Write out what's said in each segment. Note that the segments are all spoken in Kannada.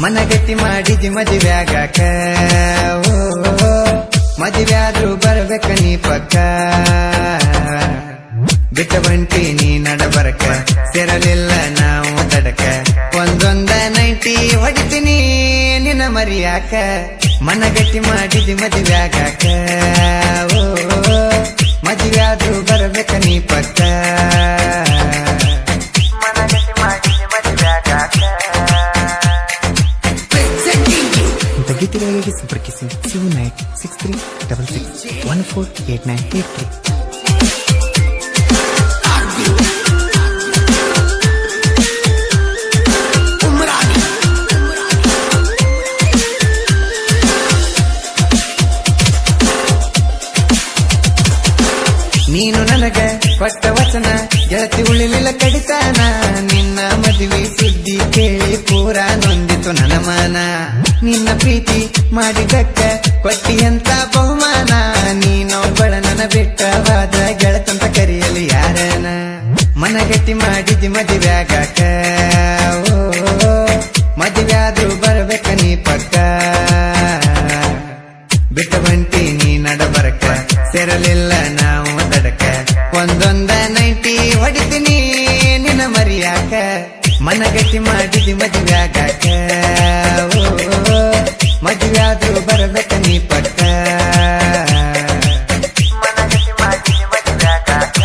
ಮನಗಟ್ಟಿ ಮಾಡಿದಿ ಮದುವ್ಯಾಗಾಕ ಮದುವ್ಯಾದ್ರೂ ಬರ್ಬೇಕ ನೀ ಪಕ್ಕ ಬಿಟ್ಟ ಬಂಟಿ ನೀ ನಡಬರಕ ಸೇರಲಿಲ್ಲ ನಾವು ತಡಕ ಒಂದೊಂದ 90 ಹೊಡಿತೀನಿ ನಿನ್ನ ಮರಿಯಾಕ ಮನಗಟ್ಟಿ ಮಾಡಿದಿ ಮದುವ್ಯಾಗಾಕ ಮದುವ್ಯಾದ್ರೂ ಬರ್ಬೇಕ ನೀ ಪಕ್ಕ ಗೀತೆಗಳಿಗೆ ಸಂಪರ್ಕಿಸಿ 796366148983. ನೀನು ನನಗ ಕೊಟ್ಟ ವಚನ ಗೆಳತಿ ಉಳಿಲಿಲ್ಲ ಕಡಿತಾನ ನಿನ್ನ ಮದುವೆ ಸುದ್ದಿ ಕೇಳಿ ಪೂರ ನೊಂದಿತು ನನ್ನ ಮಾನ ನಿನ್ನ ಪ್ರೀತಿ ಮಾಡಿದಕ್ಕ ಕೊಟ್ಟಿಯಂತ ಬಹುಮಾನ ನೀನೊಬ್ಬಳ ನನ್ನ ಬಿಟ್ಟವಾದ ಗೆಳತಂತ ಕರೆಯಲು ಯಾರನ ಮನಗಟ್ಟಿ ಮಾಡಿದಿ ಮದುವ್ಯಾಗಾಕ ಮದುವ್ಯಾದ್ರೂ ಬರ್ಬೇಕ ನೀ ಪಕ್ಕ ಬಿಟ್ಟ ಬಂಟಿ ನೀ ನಡಬರಕ ಸೇರಲಿಲ್ಲ ನಾವು ತಡಕ ಒಂದೊಂದ 90 ಹೊಡಿತೀನಿ ನಿನ್ನ ಮರಿಯಾಕ ಮನಗಟ್ಟಿ ಮಾಡಿದಿ ಮದುವ್ಯಾಗಾಕ ಮದುವ್ಯಾದ್ರೂ ಬರ್ಬೇಕ ನೀ ಪಕ್ಕ ಮನಗಟ್ಟಿ ಮಾಡಿದಿ ಮದುವ್ಯಾಗಾಕ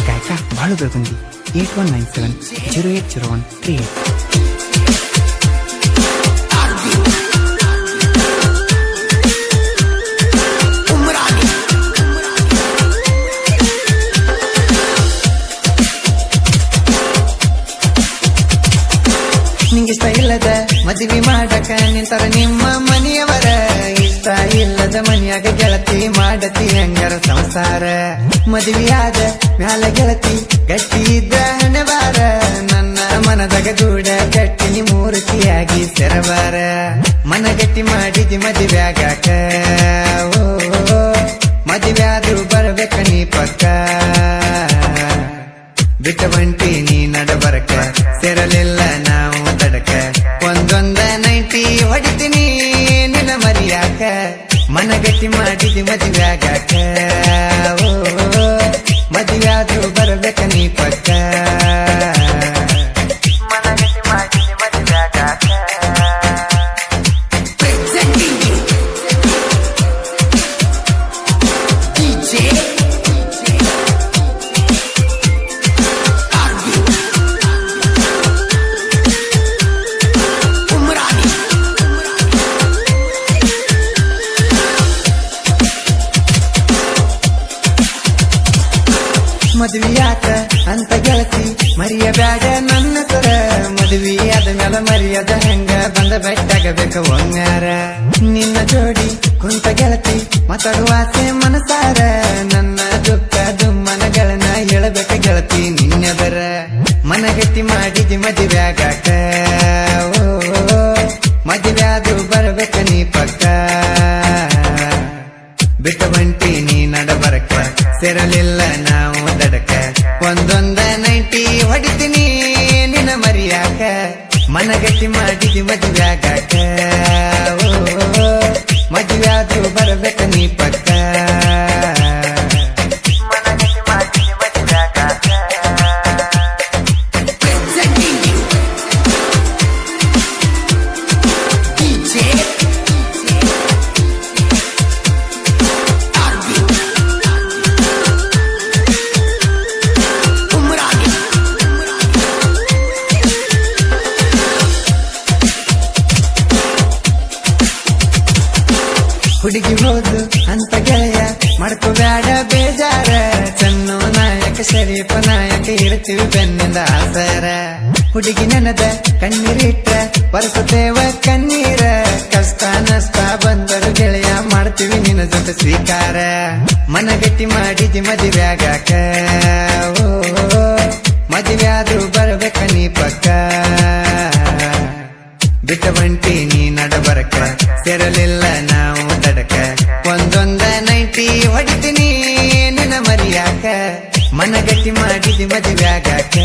ಕಾಯಕ ಬಾಳು ಬೆಳಗುಂದಿ 8197080138. ನಿಂಗಿಷ್ಟ ಇಲ್ಲದ ಮದುವೆ ಮಾಡಕ ನಿಂತರ ನಿಮ್ಮ ಮನೆಯವರ ಇಷ್ಟ ಇಲ್ಲದ ಮನೆಯಾಗ ಗೆಳತಿ ಮಾಡತಿ ಹೆಂಗರ ಸಂಸಾರ ಮದುವೆಯಾದ ಮ್ಯಾಲ ಗೆಳತಿ ಗಟ್ಟಿ ಇದ್ದ ಹಣೆಬಾರ ನನ್ನ ಮನದಾಗ ಗೂಡ ಗಟ್ಟಿ ಮೂರ್ತಿಯಾಗಿ ಸೆರಬಾರ ಮನಗಟ್ಟಿ ಮಾಡಿದಿ ಮದುವ್ಯಾಗಾಕ ಮದುವ್ಯಾದ್ರೂ ಬರ್ಬೇಕ ನೀ ಪಕ್ಕ ಬಿಟ್ಟ ಬಂಟಿ ನೀ ನಡಬರಕ ಸೇರಲಿಲ್ಲ ನಾವು ತಡಕ ಒಂದೊಂದ 90 ಹೊಡಿತೀನಿ ನಿನ್ನ ಮರಿಯಾಕ ಮನಗಟ್ಟಿ ಮಾಡಿದಿ ಮದುವ್ಯಾಗಾಕ ಮದುವ್ಯಾದ್ರೂ ಬರ್ಬೇಕ ನೀ ಪಕ್ಕ ಮನಗಟ್ಟಿ ಮಾಡಿದಿ ಮದುವ್ಯಾಗಾಕ ಮದುವೆಯಾಕ ಅಂತ ಗೆಳತಿ ಮರಿಯಬ್ಯಾಡ ನನ್ನ ತರ ಮದುವೆಯಾದ ಮ್ಯಾಲ ಮರಿಯದ ಹೆಂಗ ಬಂದ ಬೆಟ್ಟಾಗಬೇಕ ಒಮ್ಮ್ಯಾರ ನಿನ್ನ ಜೋಡಿ ಕುಂತ ಗೆಳತಿ ಮಾತಾಡುವ ಆಸೆ ಮನಸಾರ ನನ್ನ ದುಃಖ ದುಮ್ಮನಗಳನ್ನ ಹೇಳಬೇಕ ಗೆಳತಿ ನಿನ್ನೆದರ ಮನಗಟ್ಟಿ ಮಾಡಿದಿ ಮದುವ್ಯಾಗಾಕ ಮದುವ್ಯಾದ್ರೂ ಬರ್ಬೇಕ ನೀ ಪಕ್ಕ ಬಿಟ್ಟ ಬಂಟಿ ನೀ ನಡಬರಕ ಸೇರಲಿಲ್ಲ ನಾವು ತಡಕ ಒಂದೊಂದ 90 ಹೊಡಿತೀನಿ ನಿನ್ನ ಮರಿಯಾಕ ಮನಗಟ್ಟಿ ಮಾಡಿದಿ ಮದುವ್ಯಾಗಾಕ ಮದುವ್ಯಾದ್ರೂ ಬರ್ಬೇಕ ನೀ ಪಕ್ಕ ಮನಗಟ್ಟಿ ಮಾಡಿದಿ ಮದುವ್ಯಾಗಾಕ ಹುಡುಗಿ ಹೋದು ಅಂತ ಗೆಳೆಯ ಮಾಡ್ಕೋಬ್ಯಾಡ ಬೇಜಾರ ಚನ್ನು ನಾಯಕ ಶರೀಫ ನಾಯಕ ಇರ್ತೀವಿ ಬೆನ್ನಿಂದ ಆಸರ ಹುಡುಗಿ ನೆನದ ಕಣ್ಣೀರಿಟ್ಟ ಬರ್ಸುತ್ತೇವ ಕಣ್ಣೀರ ಕಷ್ಟ ನಷ್ಟ ಬಂದರು ಗೆಳೆಯ ಮಾಡ್ತೀವಿ ನಿನ್ನ ಜೊತೆ ಸ್ವೀಕಾರ ಮನಗಟ್ಟಿ ಮಾಡಿದಿ ಮದುವ್ಯಾಗಾಕ ಮದುವ್ಯಾದ್ರೂ ಬರ್ಬೇಕ ನೀ ಪಕ್ಕ ಬಿಟ್ಟ ಬಂಟಿ ನೀ ನಡಬರಕ ಸೇರಲಿಲ್ಲ ನಾವು ತಡಕ ಒಂದೊಂದ 90 ಹೊಡಿತೀನಿ ನಿನ್ನ ಮರಿಯಾಕ ಮನಗಟ್ಟಿ ಮಾಡಿದಿ ಮದುವೆ ಮದುವ್ಯಾಗಾಕ